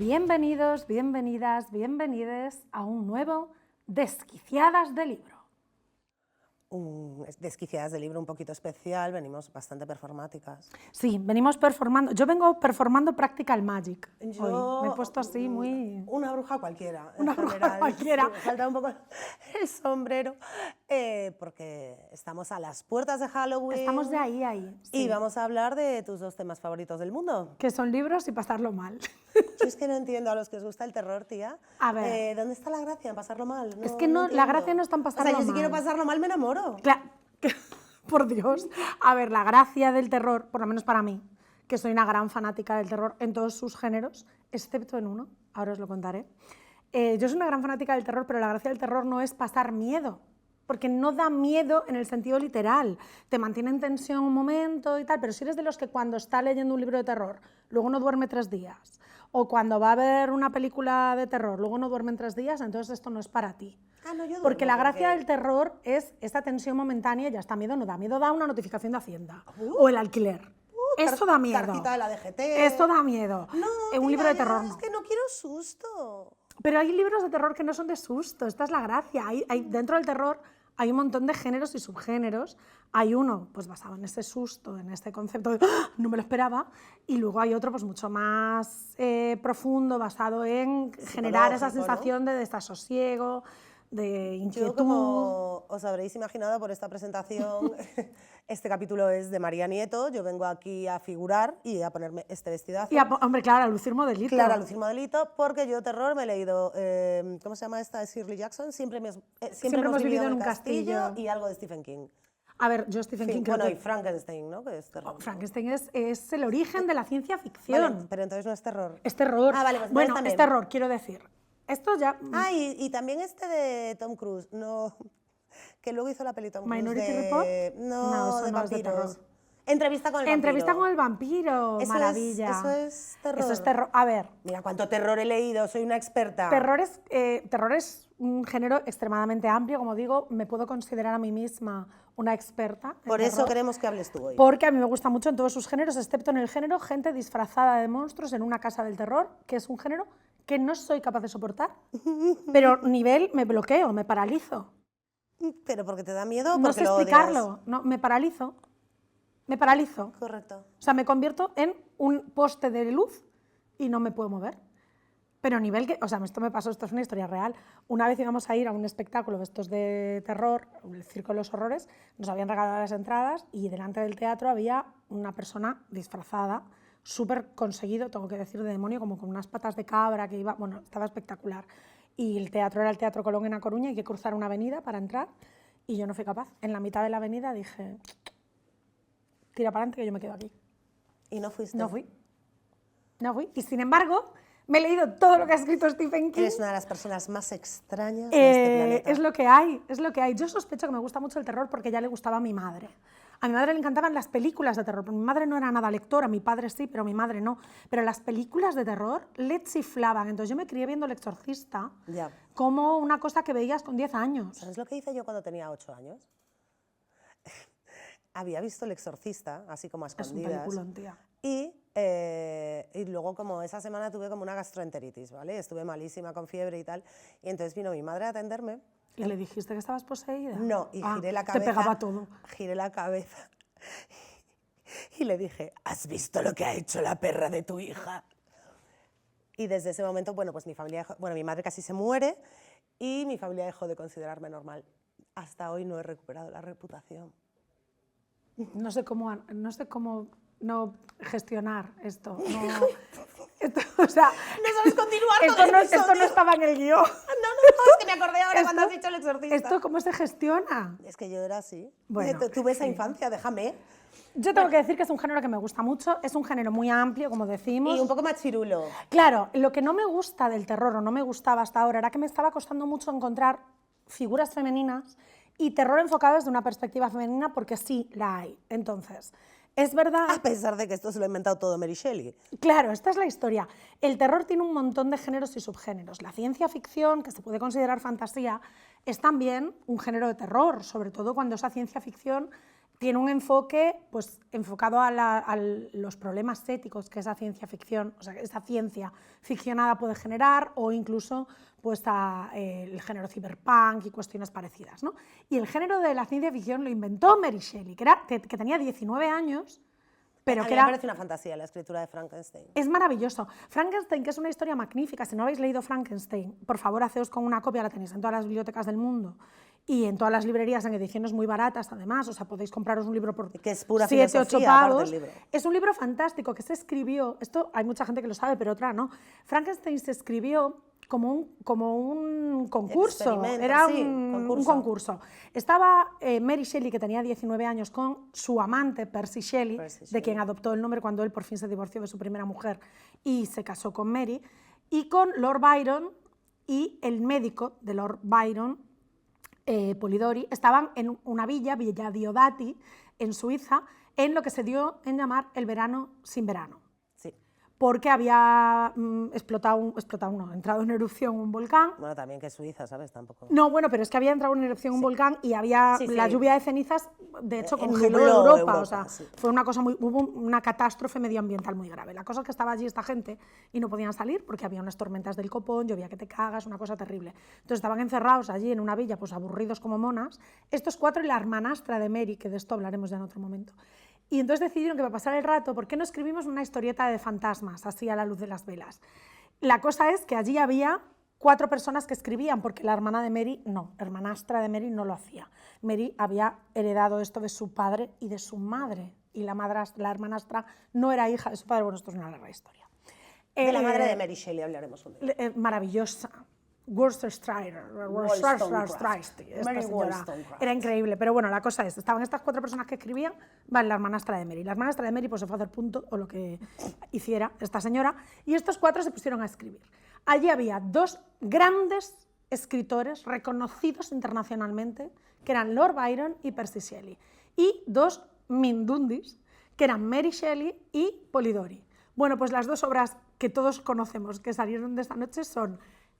Bienvenidos, bienvenidas, bienvenides a un nuevo Desquiciadas de Libro. Desquiciadas de libro un poquito especial, venimos bastante performáticas. Sí, venimos performando. Yo vengo performando Practical Magic Yo, hoy. Me he puesto así muy... Una bruja cualquiera. Una bruja cualquiera. Sí, me falta un poco el sombrero, porque estamos a las puertas de Halloween. Estamos de ahí. Y Sí. vamos a hablar de tus dos temas favoritos del mundo. Que son libros y pasarlo mal. Yo es que no entiendo a los que os gusta el terror, tía. A ver. ¿Dónde está la gracia en pasarlo mal? Es que no, la entiendo. gracia no está en pasarlo O sea, yo si mal. quiero pasarlo mal me enamoro. Por Dios. A ver, la gracia del terror, por lo menos para mí, que soy una gran fanática del terror en todos sus géneros, excepto en uno, ahora os lo contaré. Yo soy una gran fanática del terror, pero la gracia del terror no es pasar miedo, porque no da miedo en el sentido literal. Te mantiene en tensión un momento y tal, pero si eres de los que cuando está leyendo un libro de terror, luego no duerme 3 días, o cuando va a ver una película de terror, luego no duerme en 3 días, entonces esto no es para ti. Ah, no, yo duermo, Porque la gracia del terror es esta tensión momentánea y ya está. Miedo no da. Miedo da una notificación de Hacienda o el alquiler. Eso da miedo. Cartita de la DGT. Eso da miedo. No, Un libro de terror Es no. que no quiero susto. Pero hay libros de terror que no son de susto. Esta es la gracia. Dentro del terror hay un montón de géneros y subgéneros. Hay uno pues basado en ese susto, en este concepto de ¡ah! No me lo esperaba, y luego hay otro pues mucho más profundo, basado en generar esa sensación de desasosiego, de inquietud. Yo, como os habréis imaginado por esta presentación, este capítulo es de María Nieto. Yo vengo aquí a figurar y a ponerme este vestidazo. Y hombre, claro, a lucir modelito. Claro, a lucir modelito, porque yo terror me he leído, ¿cómo se llama esta de Shirley Jackson? Siempre hemos vivido en un castillo, y algo de Stephen King. A ver, yo Stephen King creo bueno, que... y Frankenstein, ¿no? Que es terror. Frankenstein es el origen de la ciencia ficción. Vale, pero entonces no es terror. Es terror. Ah, vale, pues bueno, también. es terror, quiero decir. Esto ya... Ah, y también este de Tom Cruise, no, que luego hizo la peli Tom Cruise Minority de... Report. No, eso de no es de vampiros. terror. Entrevista con el vampiro. Entrevista con el vampiro, Eso maravilla. Eso es terror. Eso es terror. A ver, Mira cuánto terror he leído, soy una experta. terror es un género extremadamente amplio, como digo, me puedo considerar a mí misma una experta en Por eso terror, queremos que hables tú hoy. porque a mí me gusta mucho en todos sus géneros, excepto en el género gente disfrazada de monstruos en una casa del terror, que es un género que no soy capaz de soportar, pero nivel me bloqueo, me paralizo. ¿Pero porque te da miedo o No porque sé lo odias? explicarlo, no, me paralizo. Me paralizo. Correcto. O sea, me convierto en un poste de luz y no me puedo mover. Pero a nivel que, o sea, esto me pasó, esto es una historia real. Una vez íbamos a ir a un espectáculo de estos de terror, el Circo de los Horrores, nos habían regalado las entradas y delante del teatro había una persona disfrazada, súper conseguido, tengo que decir, de demonio, como con unas patas de cabra que iba, bueno, estaba espectacular. Y el teatro era el Teatro Colón en A Coruña, hay que cruzar una avenida para entrar y yo no fui capaz. En la mitad de la avenida dije, tira para adelante que yo me quedo aquí. ¿Y no fuiste? No fui. Y sin embargo, me he leído todo lo que ha escrito Stephen King. Eres una de las personas más extrañas de este planeta. Es lo que hay, es lo que hay. Yo sospecho que me gusta mucho el terror porque ya le gustaba a mi madre. A mi madre le encantaban las películas de terror, pero mi madre no era nada lectora, mi padre sí, pero mi madre no. Pero las películas de terror le chiflaban. Entonces yo me crié viendo El Exorcista Ya. como una cosa que veías con 10 años. ¿Sabes lo que hice yo cuando tenía 8 años? Había visto El Exorcista, así como a Es un escondidas. peliculón, tía. Y luego, como esa semana tuve como una gastroenteritis, ¿vale? Estuve malísima con fiebre y tal. Y entonces vino mi madre a atenderme. ¿Y le dijiste que estabas poseída? No, y giré la cabeza. Te pegaba todo. Giré la cabeza y le dije, ¿has visto lo que ha hecho la perra de tu hija? Y desde ese momento, bueno, pues mi madre casi se muere y mi familia dejó de considerarme normal. Hasta hoy no he recuperado la reputación. No sé cómo no gestionar esto. O sea, No sabes continuar con el episodio. Esto no estaba en el guión. No, es que me acordé ahora cuando has dicho El Exorcista. ¿Esto cómo se gestiona? Es que yo era así. Bueno, tuve esa infancia, déjame. Yo tengo que decir que es un género que me gusta mucho, es un género muy amplio, como decimos. Y un poco machirulo. Claro, lo que no me gusta del terror, o no me gustaba hasta ahora, era que me estaba costando mucho encontrar figuras femeninas y terror enfocado desde una perspectiva femenina, porque sí la hay. Entonces, es verdad... A pesar de que esto se lo ha inventado todo Mary Shelley. Claro, esta es la historia. El terror tiene un montón de géneros y subgéneros. La ciencia ficción, que se puede considerar fantasía, es también un género de terror, sobre todo cuando esa ciencia ficción tiene un enfoque pues, enfocado a los problemas éticos que esa ciencia ficción, o sea, esa ciencia ficcionada puede generar, o incluso pues, el género cyberpunk y cuestiones parecidas, ¿no? Y el género de la ciencia ficción lo inventó Mary Shelley, que tenía 19 años, pero a que mí era... me parece una fantasía la escritura de Frankenstein. Es maravilloso. Frankenstein, que es una historia magnífica. Si no habéis leído Frankenstein, por favor, haceos con una copia, la tenéis en todas las bibliotecas del mundo y en todas las librerías en ediciones muy baratas, además. O sea, podéis compraros un libro por que es pura 7, 8 filosofía, aparte pavos. del libro. Es un libro fantástico que se escribió, esto hay mucha gente que lo sabe, pero otra no. Frankenstein se escribió como un concurso, era sí, un concurso. Estaba Mary Shelley, que tenía 19 años, con su amante Percy Shelley, de quien adoptó el nombre cuando él por fin se divorció de su primera mujer y se casó con Mary, y con Lord Byron y el médico de Lord Byron, Polidori, estaban en una villa Diodati, en Suiza, en lo que se dio en llamar el verano sin verano. Sí. Porque había entrado en erupción un volcán. Bueno, también que es Suiza, ¿sabes? Tampoco. No, bueno, pero es que había entrado en erupción un volcán y había la lluvia de cenizas, de hecho, congeló Europa. O sea, fue una cosa hubo una catástrofe medioambiental muy grave. La cosa es que estaba allí esta gente y no podían salir porque había unas tormentas del copón, llovía que te cagas, una cosa terrible. Entonces estaban encerrados allí en una villa, pues aburridos como monas, estos 4 y la hermanastra de Mary, que de esto hablaremos ya en otro momento. Y entonces decidieron que para pasar el rato, ¿por qué no escribimos una historieta de fantasmas, así a la luz de las velas? La cosa es que allí había 4 personas que escribían, porque la hermanastra de Mary no lo hacía. Mary había heredado esto de su padre y de su madre, y la hermanastra no era hija de su padre. Bueno, esto es una larga historia. De la madre de Mary Shelley hablaremos un día. Maravillosa. Wollstonecraft. Era increíble, pero bueno, la cosa es, estaban estas 4 personas que escribían, vale, la hermanastra de Mary. La hermanastra de Mary pues se fue a hacer punto, o lo que hiciera esta señora, y estos 4 se pusieron a escribir. Allí había 2 grandes escritores reconocidos internacionalmente, que eran Lord Byron y Percy Shelley, y 2 mindundis, que eran Mary Shelley y Polidori. Bueno, pues las 2 obras que todos conocemos que salieron de esta noche son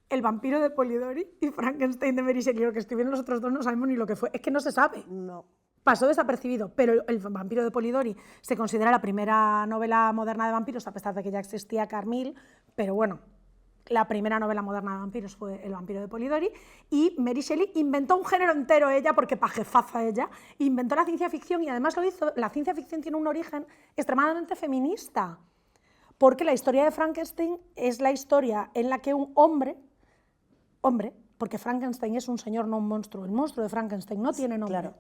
El vampiro de Polidori y Frankenstein de Mary Shelley. Lo que escribieron los otros 2 no sabemos ni lo que fue. Es que no se sabe. No. Pasó desapercibido, pero El vampiro de Polidori se considera la primera novela moderna de vampiros, a pesar de que ya existía Carmille, pero bueno, la primera novela moderna de vampiros fue El vampiro de Polidori, y Mary Shelley inventó un género entero ella, porque pa' jefaza ella, inventó la ciencia ficción, y además lo hizo, la ciencia ficción tiene un origen extremadamente feminista, porque la historia de Frankenstein es la historia en la que un hombre, porque Frankenstein es un señor, no un monstruo. El monstruo de Frankenstein no tiene nombre. Claro.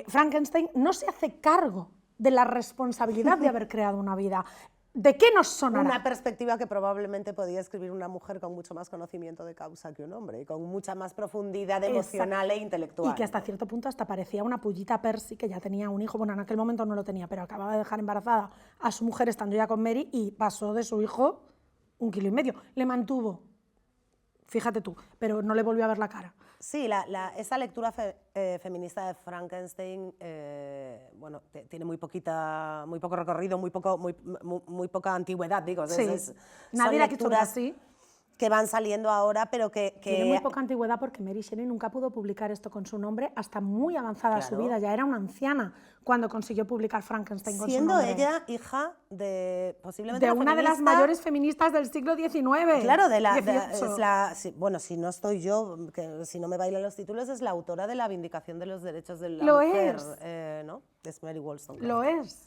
Frankenstein no se hace cargo de la responsabilidad de haber creado una vida. ¿De qué nos sonará? Una perspectiva que probablemente podía escribir una mujer con mucho más conocimiento de causa que un hombre, y con mucha más profundidad emocional e intelectual. Y que hasta cierto punto hasta parecía una pullita Percy, que ya tenía un hijo, bueno, en aquel momento no lo tenía, pero acababa de dejar embarazada a su mujer estando ya con Mary y pasó de su hijo 1,5 kilos. Le mantuvo. Fíjate tú, pero no le volvió a ver la cara. Sí, esa lectura feminista de Frankenstein, bueno, tiene muy poco recorrido, muy poca antigüedad, digo. Sí. Nadie la ha hecho así. Que van saliendo ahora, pero que... Tiene muy poca antigüedad porque Mary Shelley nunca pudo publicar esto con su nombre hasta muy avanzada su vida. Ya era una anciana cuando consiguió publicar Frankenstein con su nombre. Siendo ella hija de, posiblemente, de una de las mayores feministas del siglo XIX. Claro, bueno, si no estoy yo, que si no me bailan los títulos, es la autora de la Vindicación de los Derechos de la Mujer. ¿No? Es Mary Wollstonecraft. Lo es.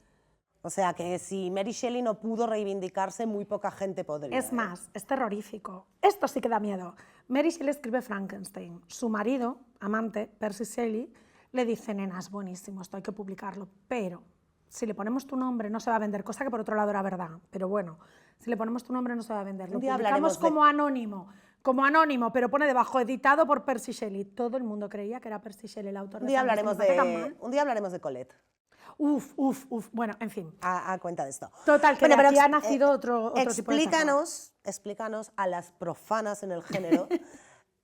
O sea, que si Mary Shelley no pudo reivindicarse, muy poca gente podría. Es más, es terrorífico. Esto sí que da miedo. Mary Shelley escribe Frankenstein. Su marido, amante, Percy Shelley, le dice, nena, es buenísimo, esto hay que publicarlo, pero si le ponemos tu nombre no se va a vender, cosa que por otro lado era verdad, pero bueno, si le ponemos tu nombre no se va a vender. Lo publicamos como anónimo, pero pone debajo, editado por Percy Shelley. Todo el mundo creía que era Percy Shelley el autor de Frankenstein. Un día hablaremos de Colette. Bueno, en fin. A cuenta de esto. Total, que aquí ha nacido otro tipo de explícanos a las profanas en el género,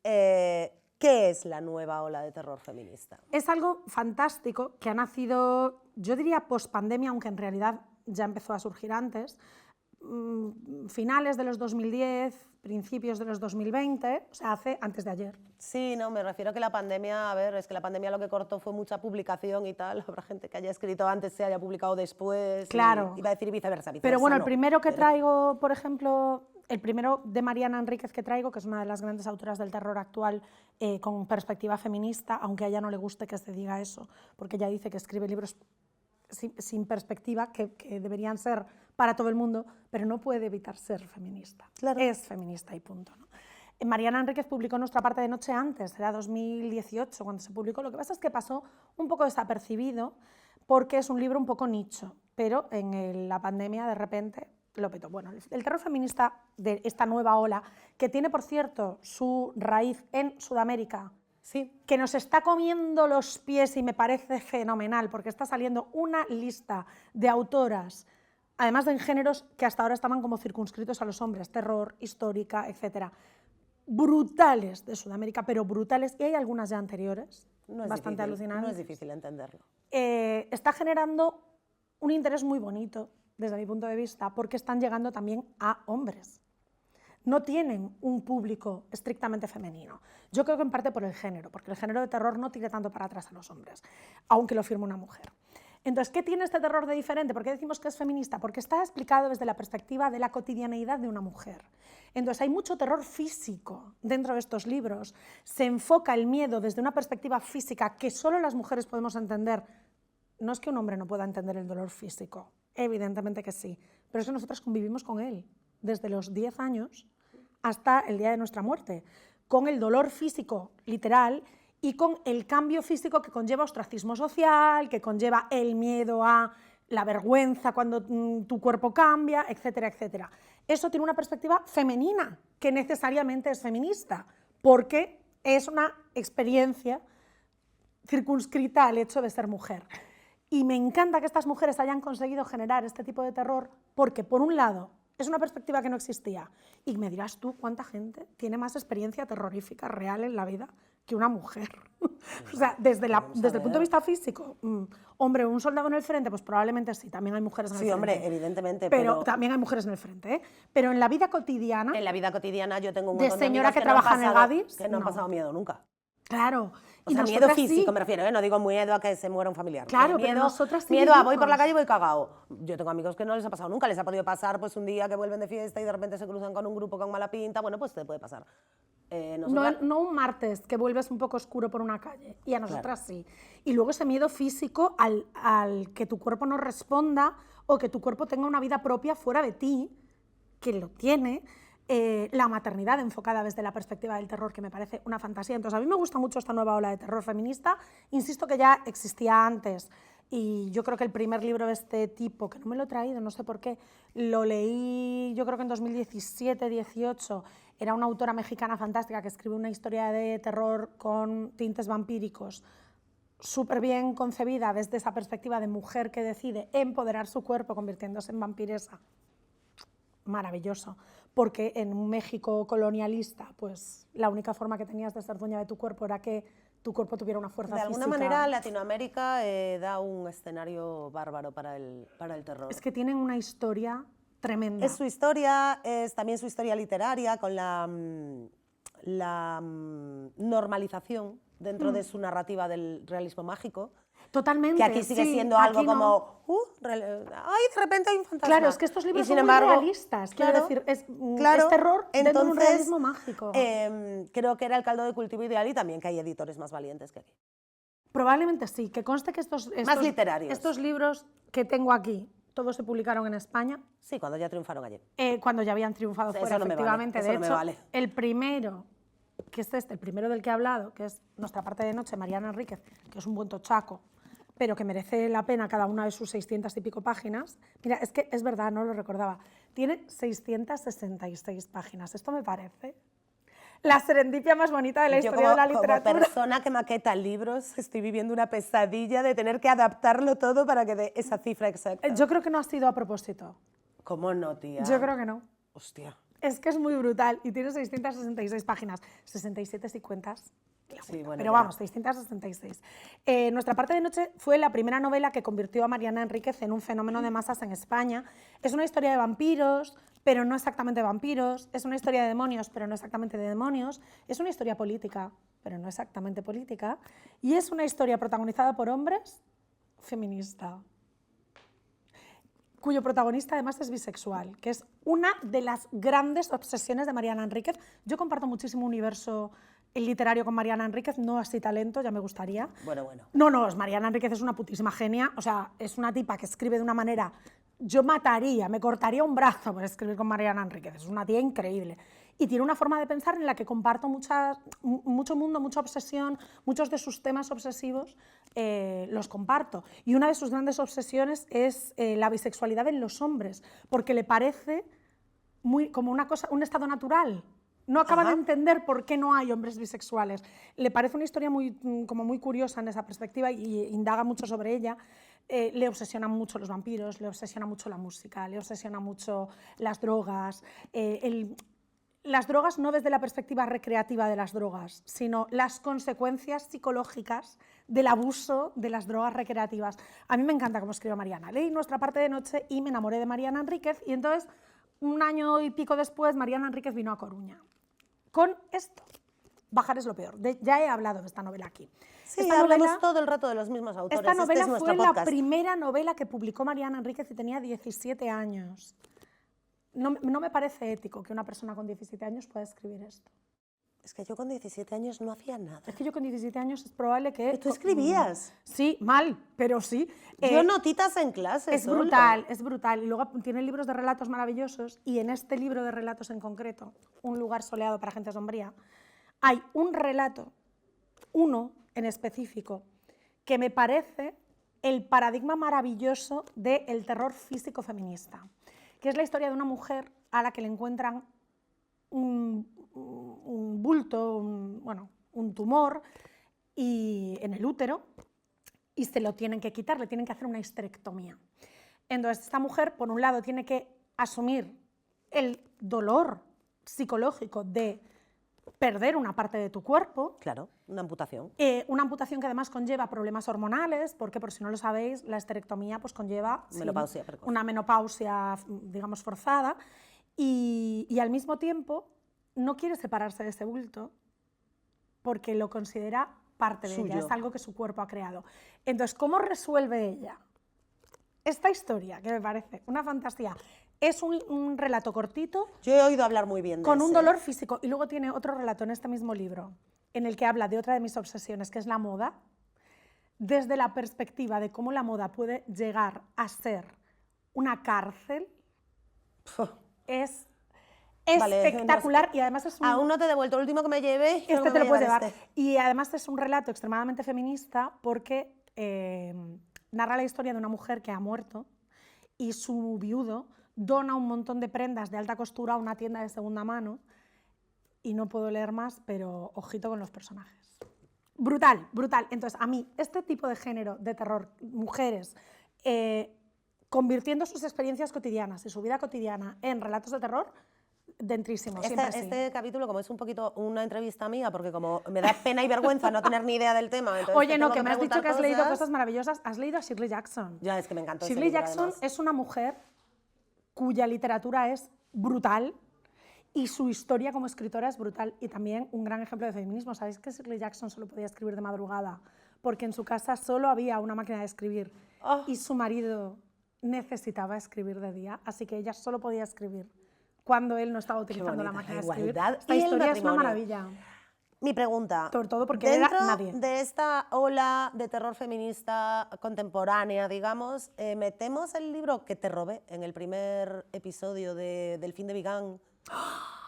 ¿qué es la nueva ola de terror feminista? Es algo fantástico que ha nacido, yo diría post-pandemia, aunque en realidad ya empezó a surgir antes, finales de los 2010, principios de los 2020, o sea, antes de ayer. Sí, no, me refiero a que la pandemia, a ver, es que la pandemia lo que cortó fue mucha publicación y tal, habrá gente que haya escrito antes, se haya publicado después, claro. Iba a decir viceversa, Pero bueno, no, el primero que traigo, por ejemplo, el primero de Mariana Enríquez que traigo, que es una de las grandes autoras del terror actual con perspectiva feminista, aunque a ella no le guste que se diga eso, porque ella dice que escribe libros sin perspectiva, que deberían ser para todo el mundo, pero no puede evitar ser feminista. Claro. Es feminista y punto, ¿no? Mariana Enríquez publicó Nuestra parte de noche antes, era 2018 cuando se publicó. Lo que pasa es que pasó un poco desapercibido porque es un libro un poco nicho, pero en la pandemia de repente lo petó. Bueno, el terror feminista de esta nueva ola, que tiene, por cierto, su raíz en Sudamérica, sí, que nos está comiendo los pies y me parece fenomenal, porque está saliendo una lista de autoras, además de en géneros que hasta ahora estaban como circunscritos a los hombres, terror, histórica, etcétera, brutales de Sudamérica, pero brutales, y hay algunas ya anteriores, bastante alucinantes. No es difícil entenderlo. Está generando un interés muy bonito, desde mi punto de vista, porque están llegando también a hombres. No tienen un público estrictamente femenino. Yo creo que en parte por el género, porque el género de terror no tira tanto para atrás a los hombres, aunque lo firme una mujer. Entonces, ¿qué tiene este terror de diferente? ¿Por qué decimos que es feminista? Porque está explicado desde la perspectiva de la cotidianeidad de una mujer. Entonces, hay mucho terror físico dentro de estos libros. Se enfoca el miedo desde una perspectiva física que solo las mujeres podemos entender. No es que un hombre no pueda entender el dolor físico, evidentemente que sí, pero es que nosotras convivimos con él desde los 10 años hasta el día de nuestra muerte, con el dolor físico literal y con el cambio físico que conlleva ostracismo social, que conlleva el miedo a la vergüenza cuando tu cuerpo cambia, etcétera, etcétera. Eso tiene una perspectiva femenina, que necesariamente es feminista, porque es una experiencia circunscrita al hecho de ser mujer. Y me encanta que estas mujeres hayan conseguido generar este tipo de terror, porque por un lado es una perspectiva que no existía, y me dirás tú cuánta gente tiene más experiencia terrorífica real en la vida que una mujer. O sea, desde el punto de vista físico, hombre, un soldado en el frente, pues probablemente sí, también hay mujeres en el frente. Sí, hombre, evidentemente. Pero también hay mujeres en el frente, ¿eh? Pero en la vida cotidiana... En la vida cotidiana yo tengo un de montón de señora amigas que trabaja en el Gadis, que no han pasado miedo nunca. Claro. O sea, miedo físico, me refiero, ¿eh? No digo miedo a que se muera un familiar. Claro, miedo, pero nosotras sí miedo a voy vivimos. por la calle y voy cagao. Yo tengo amigos que no les ha pasado nunca, les ha podido pasar pues un día que vuelven de fiesta y de repente se cruzan con un grupo con mala pinta, bueno, pues te puede pasar. No un martes que vuelves un poco oscuro por una calle, y a nosotras sí. Y luego ese miedo físico al que tu cuerpo no responda o que tu cuerpo tenga una vida propia fuera de ti, que lo tiene. La maternidad enfocada desde la perspectiva del terror, que me parece una fantasía. Entonces, a mí me gusta mucho esta nueva ola de terror feminista. Insisto que ya existía antes, y yo creo que el primer libro de este tipo, que no me lo he traído, no sé por qué, lo leí yo creo que en 2017-18, era una autora mexicana fantástica que escribe una historia de terror con tintes vampíricos, súper bien concebida desde esa perspectiva de mujer que decide empoderar su cuerpo convirtiéndose en vampiresa. Maravilloso, porque en un México colonialista, pues la única forma que tenías de ser dueña de tu cuerpo era que tu cuerpo tuviera una fuerza física. De alguna manera, Latinoamérica da un escenario bárbaro para el terror. Es que tienen una historia tremenda. Es su historia, es también su historia literaria, con la normalización dentro de su narrativa del realismo mágico. Totalmente. Que aquí sigue siendo algo como, ay, de repente hay un fantasma. Claro, es que estos libros son muy realistas, quiero decir, es terror dentro de un realismo mágico. Creo que era el caldo de cultivo ideal, y también que hay editores más valientes que aquí. Probablemente sí, que conste que estos libros que tengo aquí, todos se publicaron en España. Sí, cuando ya triunfaron allí. Cuando ya habían triunfado fuera, efectivamente. De hecho, el primero, que es el primero del que he hablado, que es Nuestra parte de noche, Mariana Enríquez, que es un buen tochaco, pero que merece la pena cada una de sus 600 y pico páginas. Mira, es que es verdad, no lo recordaba. Tiene 666 páginas. Esto me parece la serendipia más bonita de la historia de la literatura. Como persona que maqueta libros, estoy viviendo una pesadilla de tener que adaptarlo todo para que dé esa cifra exacta. Yo creo que no ha sido a propósito. ¿Cómo no, tía? Yo creo que no. Hostia. Es que es muy brutal y tiene 666 páginas. 67 si cuentas Sí, bueno, pero ya. vamos, 666. Nuestra parte de noche fue la primera novela que convirtió a Mariana Enríquez en un fenómeno de masas en España. Es una historia de vampiros, pero no exactamente vampiros. Es una historia de demonios, pero no exactamente de demonios. Es una historia política, pero no exactamente política. Y es una historia protagonizada por hombres, feminista, cuyo protagonista además es bisexual, que es una de las grandes obsesiones de Mariana Enríquez. Yo comparto muchísimo universo literario con Mariana Enríquez, no así talento, ya me gustaría. Bueno. No, Mariana Enríquez es una putísima genia, o sea, es una tipa que escribe de una manera... Yo mataría, me cortaría un brazo por escribir con Mariana Enríquez, es una tía increíble. Y tiene una forma de pensar en la que comparto mucho mundo, mucha obsesión, muchos de sus temas obsesivos los comparto. Y una de sus grandes obsesiones es la bisexualidad en los hombres, porque le parece como una cosa, un estado natural. No acaba de entender por qué no hay hombres bisexuales. Le parece una historia como muy curiosa en esa perspectiva y indaga mucho sobre ella. Le obsesionan mucho los vampiros, le obsesiona mucho la música, le obsesiona mucho las drogas. Las drogas no desde la perspectiva recreativa de las drogas, sino las consecuencias psicológicas del abuso de las drogas recreativas. A mí me encanta cómo escribe Mariana. Leí Nuestra parte de noche y me enamoré de Mariana Enríquez y entonces, un año y pico después, Mariana Enríquez vino a Coruña. Con esto, Bajar es lo peor. Ya he hablado de esta novela aquí. Sí, hablamos todo el rato de los mismos autores. Esta novela este es fue podcast. la primera novela que publicó Mariana Enríquez y tenía 17 años. No me parece ético que una persona con 17 años pueda escribir esto. Es que yo con 17 años no hacía nada. Es que yo con 17 años es probable que... ¿Tú escribías? Sí, mal, pero sí. Yo notitas en clase. Es brutal, es brutal. Y luego tiene libros de relatos maravillosos y en este libro de relatos en concreto, Un lugar soleado para gente sombría, hay un relato, uno en específico, que me parece el paradigma maravilloso del terror físico feminista, que es la historia de una mujer a la que le encuentran un bulto, un tumor en el útero y se lo tienen que quitar, le tienen que hacer una histerectomía. Entonces esta mujer, por un lado, tiene que asumir el dolor psicológico de perder una parte de tu cuerpo. Claro, una amputación. Una amputación que además conlleva problemas hormonales, porque por si no lo sabéis, la histerectomía pues conlleva menopausia precoz. Una menopausia, digamos, forzada, y al mismo tiempo no quiere separarse de ese bulto porque lo considera parte de ella, es algo que su cuerpo ha creado. Entonces, ¿cómo resuelve ella esta historia, que me parece una fantasía? Es un relato cortito. Yo he oído hablar muy bien de con un dolor físico. Y luego tiene otro relato en este mismo libro, en el que habla de otra de mis obsesiones, que es la moda, desde la perspectiva de cómo la moda puede llegar a ser una cárcel. Es espectacular y además es un... Aún no te he devuelto el último que me llevé. Este te lo puedes llevar. Y además es un relato extremadamente feminista porque narra la historia de una mujer que ha muerto y su viudo dona un montón de prendas de alta costura a una tienda de segunda mano y no puedo leer más, pero ojito con los personajes. Brutal, brutal. Entonces, a mí, este tipo de género de terror, mujeres convirtiendo sus experiencias cotidianas y su vida cotidiana en relatos de terror, dentrísimo, siempre sí. Este capítulo, como es un poquito una entrevista mía, porque como me da pena y vergüenza no tener ni idea del tema... Oye, no, que me has dicho que has leído cosas maravillosas. ¿Has leído a Shirley Jackson? Ya, es que me encantó. Shirley Jackson es una mujer cuya literatura es brutal y su historia como escritora es brutal y también un gran ejemplo de feminismo. ¿Sabéis que Shirley Jackson solo podía escribir de madrugada? Porque en su casa solo había una máquina de escribir y su marido necesitaba escribir de día, así que ella solo podía escribir cuando él no estaba utilizando la máquina de escribir. Esta historia es una maravilla. Mi pregunta, sobre todo porque dentro era nadie. De esta ola de terror feminista contemporánea, digamos, metemos el libro que te robé en el primer episodio del fin de Vigan,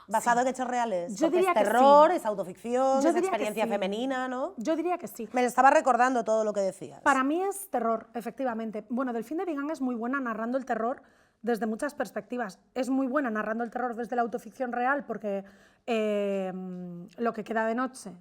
basado en hechos reales. Yo diría es terror, que sí. Es autoficción, es experiencia femenina, ¿no? Yo diría que sí. Me estaba recordando todo lo que decías. Para mí es terror, efectivamente. Bueno, del fin de Vigan es muy buena narrando el terror desde muchas perspectivas. Es muy buena narrando el terror desde la autoficción real porque Lo que queda de noche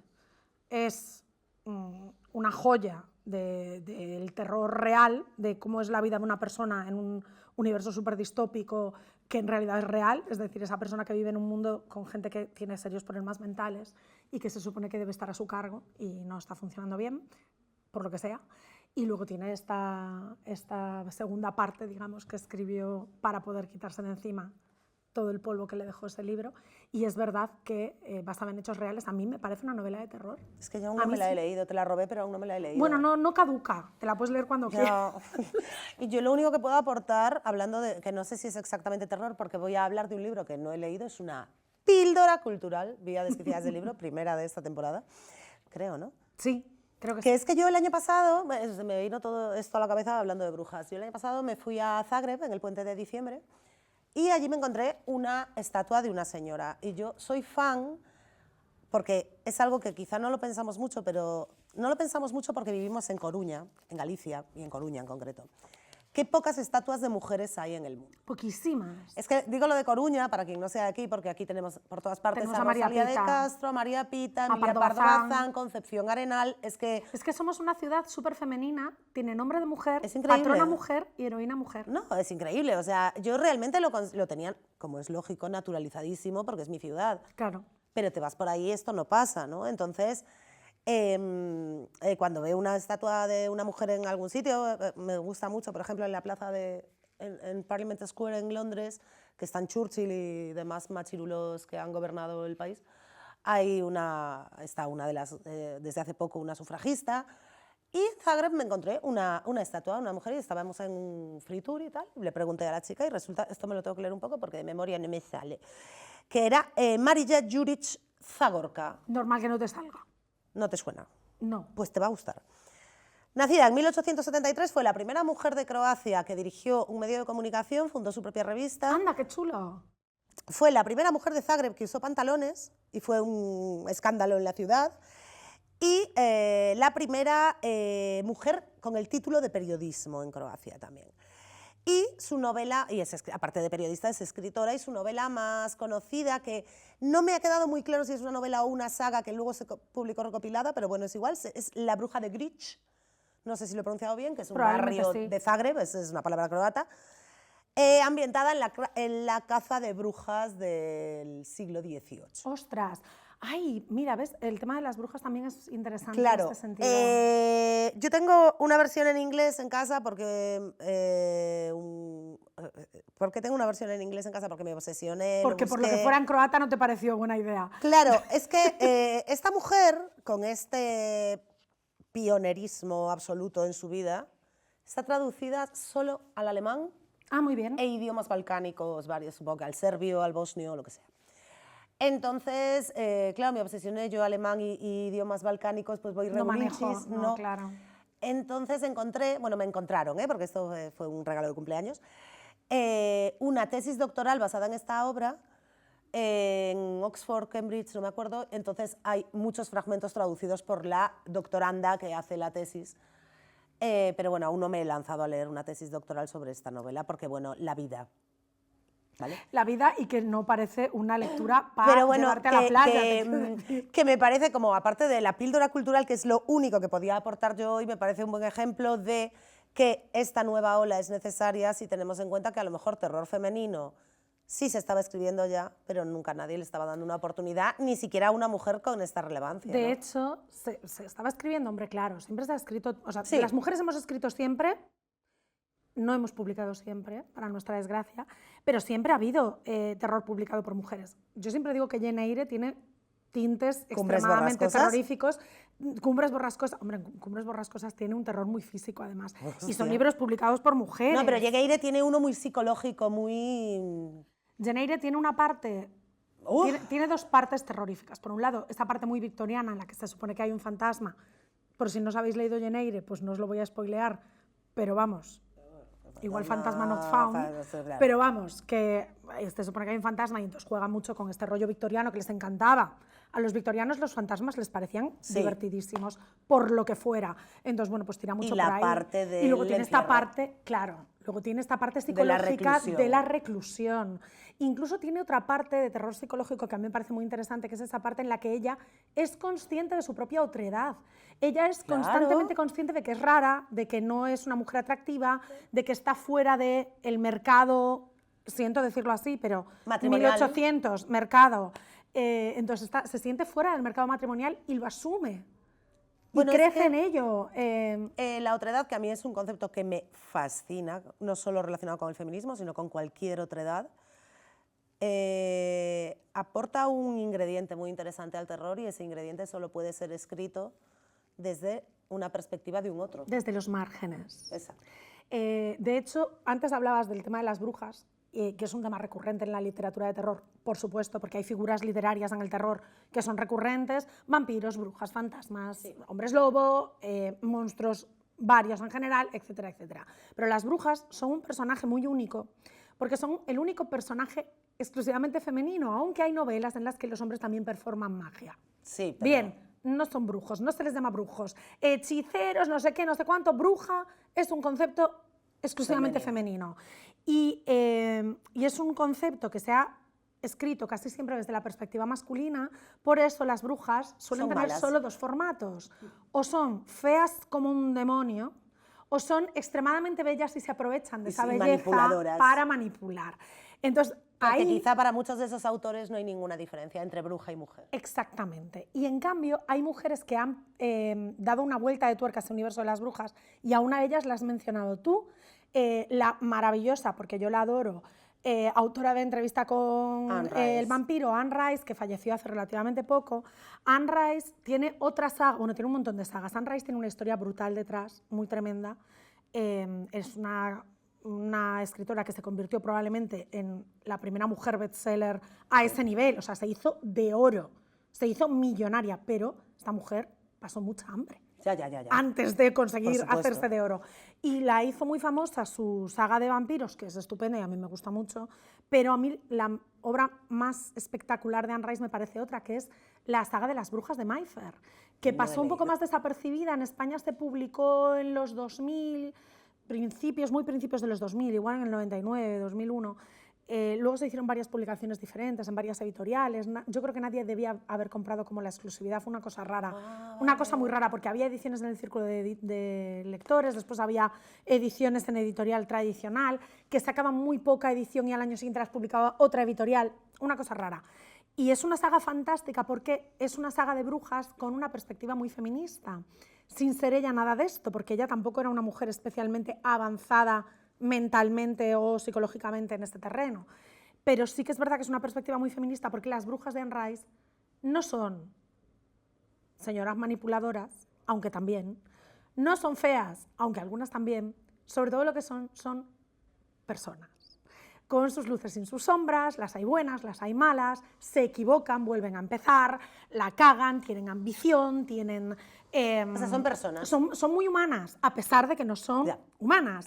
es una joya del terror real, de cómo es la vida de una persona en un universo súper distópico que en realidad es real, es decir, esa persona que vive en un mundo con gente que tiene serios problemas mentales y que se supone que debe estar a su cargo y no está funcionando bien, por lo que sea. Y luego tiene esta segunda parte, digamos, que escribió para poder quitarse de encima todo el polvo que le dejó ese libro. Y es verdad que, basada en hechos reales, a mí me parece una novela de terror. Es que yo aún no me la he leído, te la robé, pero aún no me la he leído. Bueno, no caduca, te la puedes leer cuando quieras. Y yo lo único que puedo aportar, hablando de, que no sé si es exactamente terror, porque voy a hablar de un libro que no he leído, es una píldora cultural, vía desquiciadas del libro, primera de esta temporada, creo, ¿no? Sí, creo que sí. Que es que yo el año pasado, me vino todo esto a la cabeza hablando de brujas, yo el año pasado me fui a Zagreb en el puente de diciembre y allí me encontré una estatua de una señora y yo soy fan porque es algo que quizá no lo pensamos mucho, pero no lo pensamos mucho porque vivimos en Coruña, en Galicia y en Coruña en concreto. Qué pocas estatuas de mujeres hay en el mundo. Poquísimas. Es que digo lo de Coruña, para quien no sea de aquí, porque aquí tenemos por todas partes Tenemos a a María Rosalía de Pita, Castro, a María Pita, a Emilia Pardo Pardo Bazán. Bazán, Concepción Arenal, es que somos una ciudad súper femenina, tiene nombre de mujer, Es increíble. patrona mujer y heroína mujer. no, es increíble. O sea, yo realmente lo tenía, como es lógico, naturalizadísimo, porque es mi ciudad. Claro. Pero te vas por ahí y esto no pasa, ¿no? Entonces, cuando veo una estatua de una mujer en algún sitio, me gusta mucho, por ejemplo, en la plaza en Parliament Square en Londres, que están Churchill y demás machirulos que han gobernado el país, está una de las, desde hace poco, una sufragista. Y en Zagreb me encontré una estatua de una mujer y estábamos en un free tour y tal. Le pregunté a la chica y resulta, esto me lo tengo que leer un poco porque de memoria no me sale, que era Marija Jurić Zagorka. Normal que no te salga. ¿No te suena? No. Pues te va a gustar. Nacida en 1873, fue la primera mujer de Croacia que dirigió un medio de comunicación, fundó su propia revista. Anda, qué chulo. Fue la primera mujer de Zagreb que usó pantalones y fue un escándalo en la ciudad. Y la primera mujer con el título de periodismo en Croacia también. Y su novela, aparte de periodista, es escritora, y su novela más conocida, que no me ha quedado muy claro si es una novela o una saga que luego se publicó recopilada, pero bueno, es igual, es La bruja de Grič, no sé si lo he pronunciado bien, que es un barrio de Zagreb, es una palabra croata, ambientada en la caza de brujas del siglo XVIII. ¡Ostras! Ay, mira, ¿ves? El tema de las brujas también es interesante Claro, en este sentido. Yo tengo una versión en inglés en casa porque tengo una versión en inglés en casa porque me obsesioné. Porque por lo que fuera en croata no te pareció buena idea. Claro, es que esta mujer, con este pionerismo absoluto en su vida, está traducida solo al alemán muy bien. e idiomas balcánicos varios, supongo que al serbio, al bosnio, lo que sea. Entonces, claro, me obsesioné yo alemán y idiomas balcánicos, pues voy reunichis, no, claro. Entonces me encontraron, porque esto fue un regalo de cumpleaños, una tesis doctoral basada en esta obra en Oxford, Cambridge, no me acuerdo. Entonces hay muchos fragmentos traducidos por la doctoranda que hace la tesis. Pero bueno, aún no me he lanzado a leer una tesis doctoral sobre esta novela porque, bueno, la vida. ¿Vale? La vida, y que no parece una lectura para llevarte a la playa. Que me parece, como aparte de la píldora cultural, que es lo único que podía aportar yo hoy, me parece un buen ejemplo de que esta nueva ola es necesaria si tenemos en cuenta que a lo mejor terror femenino sí se estaba escribiendo ya, pero nunca nadie le estaba dando una oportunidad, ni siquiera a una mujer con esta relevancia. De hecho, se estaba escribiendo, hombre, claro, siempre se ha escrito, o sea, sí. Las mujeres hemos escrito siempre. No hemos publicado siempre, para nuestra desgracia, pero siempre ha habido terror publicado por mujeres. Yo siempre digo que Jane Eyre tiene tintes extremadamente terroríficos. Cumbres borrascosas, hombre, Cumbres borrascosas tiene un terror muy físico además. Hostia. Y son libros publicados por mujeres. No, pero Jane Eyre tiene uno muy psicológico, muy... Jane Eyre tiene una parte... Tiene dos partes terroríficas. Por un lado, esta parte muy victoriana en la que se supone que hay un fantasma. Por si no os habéis leído Jane Eyre, pues no os lo voy a spoilear, pero vamos... Igual fantasma not found, pero vamos, que se supone que hay un fantasma y entonces juega mucho con este rollo victoriano que les encantaba. A los victorianos los fantasmas les parecían divertidísimos, por lo que fuera. Entonces, bueno, pues tira mucho por ahí. Y la parte de... Y luego tiene esta parte, claro, Luego tiene esta parte De la psicológica reclusión. de la reclusión. Incluso tiene otra parte de terror psicológico que a mí me parece muy interesante, que es esa parte en la que ella es consciente de su propia otredad. Ella es Claro. constantemente consciente de que es rara, de que no es una mujer atractiva, de que está fuera del mercado, siento decirlo así, pero Matrimonial. 1800, mercado. Entonces se siente fuera del mercado matrimonial y lo asume. Bueno, y es crece que- en ello. La otredad, que a mí es un concepto que me fascina, no solo relacionado con el feminismo, sino con cualquier otredad, aporta un ingrediente muy interesante al terror, y ese ingrediente solo puede ser escrito desde una perspectiva de un otro. Desde los márgenes. Exacto. De hecho, antes hablabas del tema de las brujas, que es un tema recurrente en la literatura de terror, por supuesto, porque hay figuras literarias en el terror que son recurrentes: vampiros, brujas, fantasmas, hombres lobo, monstruos varios en general, etcétera, etcétera. Pero las brujas son un personaje muy único, porque son el único personaje exclusivamente femenino, aunque hay novelas en las que los hombres también performan magia. Sí, pero- Bien, no son brujos, no se les llama brujos. Hechiceros, no sé qué, no sé cuánto. Bruja es un concepto exclusivamente femenino. Y es un concepto que se ha escrito casi siempre desde la perspectiva masculina. Por eso las brujas suelen Son tener malas. solo dos formatos. O son feas como un demonio, o son extremadamente bellas y se aprovechan de Y esa sí, belleza manipuladoras. para manipular. Entonces, Porque ahí... quizá para muchos de esos autores no hay ninguna diferencia entre bruja y mujer. Exactamente. Y en cambio hay mujeres que han dado una vuelta de tuerca a ese universo de las brujas, y a una de ellas la has mencionado tú, la maravillosa, porque yo la adoro, autora de Entrevista con Anne Rice. el vampiro, Anne Rice, que falleció hace relativamente poco. Anne Rice tiene otra saga, bueno, tiene un montón de sagas. Anne Rice tiene una historia brutal detrás, muy tremenda. Es una escritora que se convirtió probablemente en la primera mujer bestseller a ese nivel, o sea, se hizo de oro, se hizo millonaria, pero esta mujer pasó mucha hambre Ya. antes de conseguir Por supuesto. hacerse de oro. Y la hizo muy famosa su saga de vampiros, que es estupenda y a mí me gusta mucho, pero a mí la obra más espectacular de Anne Rice me parece otra, que es la saga de las brujas de Mayfair, que No pasó he un poco leído. más desapercibida. En España se publicó en los 2000, muy principios de los 2000, igual en el 99, 2001. Luego se hicieron varias publicaciones diferentes en varias editoriales. Yo creo que nadie debía haber comprado como la exclusividad, fue una cosa rara, una cosa muy rara, porque había ediciones en el círculo de lectores, después había ediciones en editorial tradicional, que sacaban muy poca edición y al año siguiente las publicaba otra editorial, una cosa rara. Y es una saga fantástica porque es una saga de brujas con una perspectiva muy feminista, sin ser ella nada de esto, porque ella tampoco era una mujer especialmente avanzada mentalmente o psicológicamente en este terreno. Pero sí que es verdad que es una perspectiva muy feminista, porque las brujas de Anne Rice no son señoras manipuladoras, aunque también, no son feas, aunque algunas también, sobre todo lo que son personas, con sus luces y sus sombras. Las hay buenas, las hay malas, se equivocan, vuelven a empezar, la cagan, tienen ambición, tienen... O sea, son personas. Son muy humanas, a pesar de que no son Ya. humanas.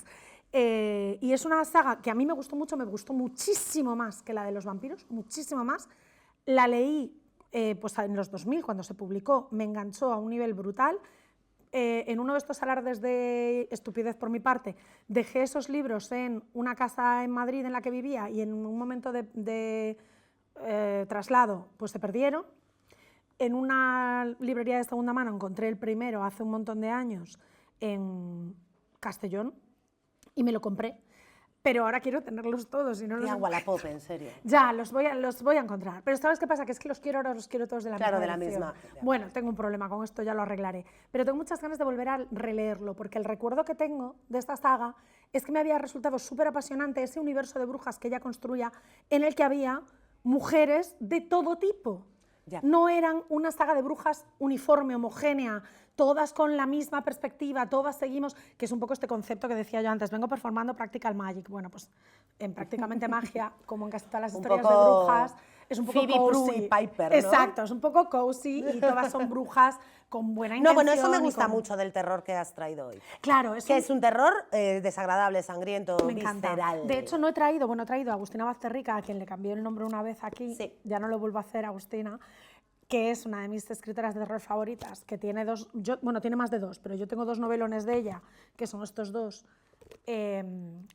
Y es una saga que a mí me gustó mucho, me gustó muchísimo más que la de los vampiros, muchísimo más. La leí pues en los 2000, cuando se publicó, me enganchó a un nivel brutal. En uno de estos alardes de estupidez por mi parte, dejé esos libros en una casa en Madrid en la que vivía, y en un momento de traslado pues se perdieron. En una librería de segunda mano encontré el primero hace un montón de años en Castellón y me lo compré. Pero ahora quiero tenerlos todos y no los Y agua la pop, en serio. ya, los voy a encontrar. Pero ¿sabes qué pasa? Que es que los quiero ahora, los quiero todos de la Claro, misma de la edición. misma. Bueno, tengo un problema con esto, ya lo arreglaré. Pero tengo muchas ganas de volver a releerlo, porque el recuerdo que tengo de esta saga es que me había resultado súper apasionante ese universo de brujas que ella construía, en el que había mujeres de todo tipo. Ya. No eran una saga de brujas uniforme, homogénea, todas con la misma perspectiva, todas seguimos, que es un poco este concepto que decía yo antes, vengo performando Practical Magic. Bueno, pues en Prácticamente Magia, como en casi todas las Un historias de poco brujas, es un poco Phoebe, Prue cozy. y Piper, ¿no? Exacto, es un poco cozy y todas son brujas con buena intención. No, bueno, eso me y gusta con- mucho del terror que has traído hoy. Claro, Que es un terror desagradable, sangriento, Me encanta. visceral. De hecho, he traído a Agustina Bazterrica, a quien le cambié el nombre una vez aquí, Sí. ya no lo vuelvo a hacer, Agustina, que es una de mis escritoras de terror favoritas, que tiene tiene más de dos, pero yo tengo dos novelones de ella, que son estos dos,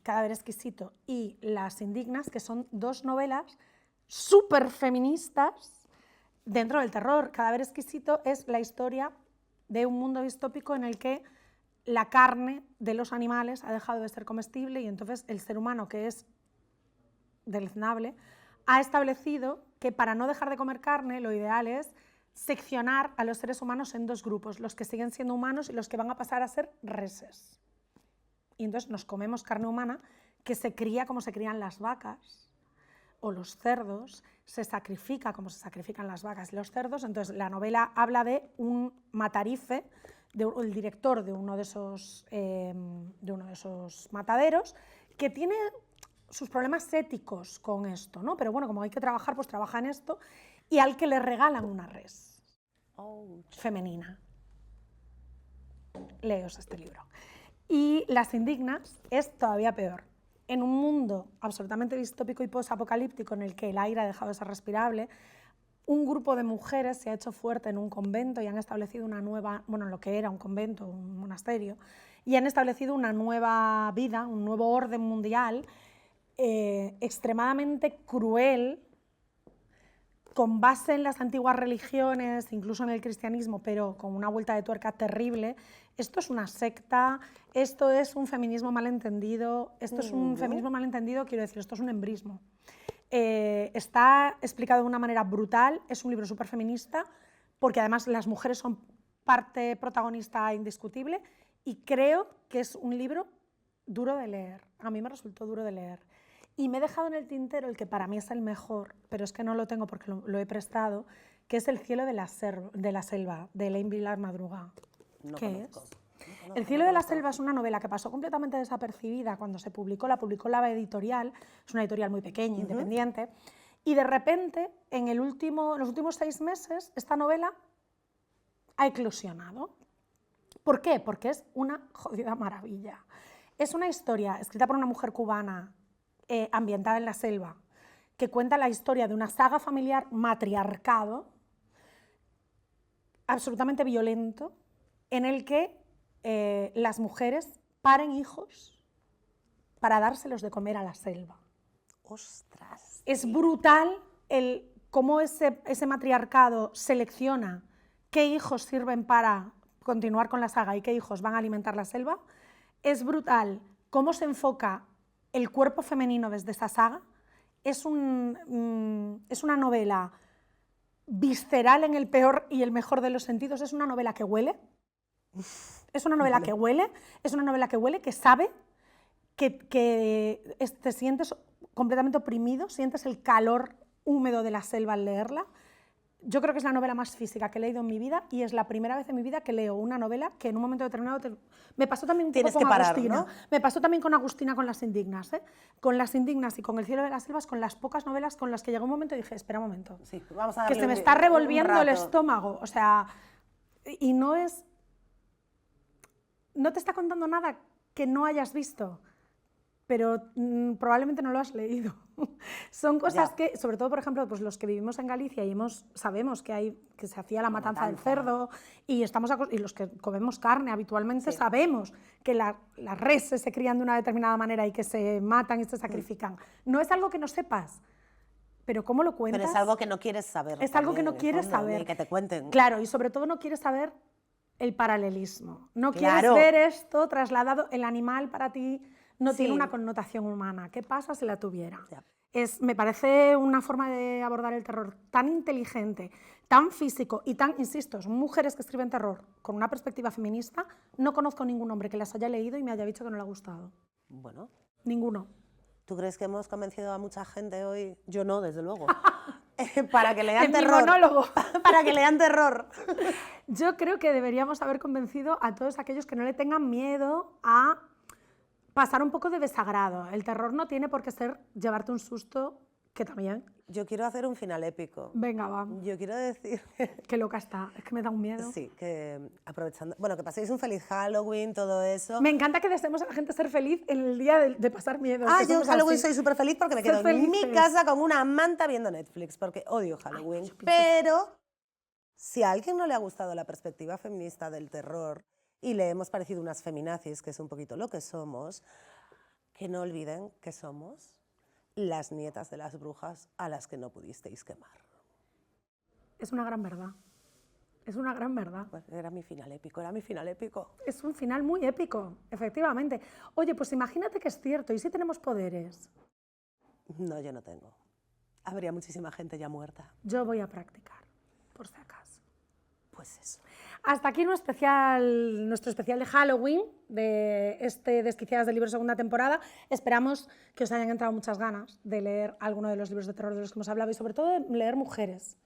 Cadáver exquisito y Las indignas, que son dos novelas súper feministas dentro del terror. Cadáver exquisito es la historia de un mundo distópico en el que la carne de los animales ha dejado de ser comestible y entonces el ser humano, que es deleznable, ha establecido que para no dejar de comer carne lo ideal es seccionar a los seres humanos en dos grupos, los que siguen siendo humanos y los que van a pasar a ser reses. Y entonces nos comemos carne humana que se cría como se crían las vacas o los cerdos, se sacrifica como se sacrifican las vacas y los cerdos. Entonces la novela habla de un matarife, el director de uno de esos mataderos, que tiene sus problemas éticos con esto, ¿no? Pero bueno, como hay que trabajar, pues trabaja en esto, y al que le regalan una res femenina. Leos este libro. Y Las indignas es todavía peor. En un mundo absolutamente distópico y posapocalíptico en el que el aire ha dejado de ser respirable, un grupo de mujeres se ha hecho fuerte en un convento y han establecido una nueva, bueno, lo que era un convento, un monasterio, y han establecido una nueva vida, un nuevo orden mundial extremadamente cruel, con base en las antiguas religiones, incluso en el cristianismo, pero con una vuelta de tuerca terrible. Esto es una secta, esto es un feminismo malentendido, quiero decir, esto es un embrismo. Está explicado de una manera brutal, es un libro súper feminista, porque además las mujeres son parte protagonista indiscutible, y creo que es un libro duro de leer. A mí me resultó duro de leer. Y me he dejado en el tintero el que para mí es el mejor, pero es que no lo tengo porque lo he prestado, que es El cielo de la selva, de Elaine Vilar-Madruga. ¿Qué es? El cielo de la selva es una novela que pasó completamente desapercibida cuando se publicó, la publicó la editorial, es una editorial muy pequeña, independiente, y de repente, en los últimos 6 meses, esta novela ha eclosionado. ¿Por qué? Porque es una jodida maravilla. Es una historia escrita por una mujer cubana, ambientada en la selva, que cuenta la historia de una saga familiar matriarcado, absolutamente violento, en el que las mujeres paren hijos para dárselos de comer a la selva. ¡Ostras! Es brutal cómo ese matriarcado selecciona qué hijos sirven para continuar con la saga y qué hijos van a alimentar la selva. Es brutal cómo se enfoca el cuerpo femenino desde esa saga. Es una novela visceral en el peor y el mejor de los sentidos. Es una novela que huele. Es una novela que huele. Es una novela que huele, que sabe, que te sientes completamente oprimido, sientes el calor húmedo de la selva al leerla. Yo creo que es la novela más física que he leído en mi vida y es la primera vez en mi vida que leo una novela que en un momento determinado... Me pasó también un poco con Agustina. ¿No? Me pasó también con Agustina con Las indignas. Con Las indignas y con El cielo de las selvas, con las pocas novelas con las que llegó un momento y dije, espera un momento, sí, vamos a que se me está revolviendo el estómago. O sea, y no es... No te está contando nada que no hayas visto, pero probablemente no lo has leído. Son cosas que, sobre todo, por ejemplo, pues los que vivimos en Galicia y sabemos que se hacía la matanza del cerdo y los que comemos carne habitualmente sabemos que las reses se crían de una determinada manera y que se matan y se sacrifican. No es algo que no sepas, pero ¿cómo lo cuentas? Pero es algo que no quieres saber. Es algo que no quieres saber. Ni que te cuenten. Claro, y sobre todo no quieres saber el paralelismo. No quieres ver esto trasladado, el animal para ti no tiene una connotación humana. ¿Qué pasa si la tuviera? Me parece una forma de abordar el terror tan inteligente, tan físico y tan, insisto, son mujeres que escriben terror con una perspectiva feminista. No conozco ningún hombre que las haya leído y me haya dicho que no le ha gustado. Bueno. Ninguno. ¿Tú crees que hemos convencido a mucha gente hoy? Yo no, desde luego. Para que lean terror. Mi monólogo. Para que lean terror. Yo creo que deberíamos haber convencido a todos aquellos que no le tengan miedo a pasar un poco de desagrado. El terror no tiene por qué llevarte un susto, que también. Yo quiero hacer un final épico. Venga, va. Yo quiero decir... Qué loca está, es que me da un miedo. Sí, que aprovechando... Bueno, que paséis un feliz Halloween, todo eso. Me encanta que deseemos a la gente ser feliz en el día de pasar miedo. Yo en Halloween soy súper feliz porque me quedo en mi casa con una manta viendo Netflix, porque odio Halloween. Ay, pero si a alguien no le ha gustado la perspectiva feminista del terror y le hemos parecido unas feminazis, que es un poquito lo que somos, que no olviden que somos las nietas de las brujas a las que no pudisteis quemar. Es una gran verdad. Es una gran verdad. Pues era mi final épico, era mi final épico. Es un final muy épico, efectivamente. Oye, pues imagínate que es cierto, ¿y si tenemos poderes? No, yo no tengo. Habría muchísima gente ya muerta. Yo voy a practicar, por si acaso. Pues eso. Hasta aquí nuestro especial de Halloween, de Desquiciadas del Libro segunda temporada. Esperamos que os hayan entrado muchas ganas de leer alguno de los libros de terror de los que hemos hablado y sobre todo de leer mujeres.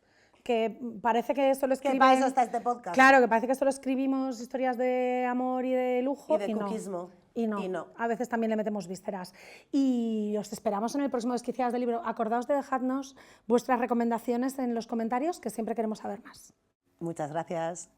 Que parece que solo escriben... Que para eso está este podcast. Claro, que parece que solo escribimos historias de amor y de lujo. Y de cuquismo. Y no. A veces también le metemos vísceras. Y os esperamos en el próximo Desquiciadas del Libro. Acordaos de dejadnos vuestras recomendaciones en los comentarios, que siempre queremos saber más. Muchas gracias.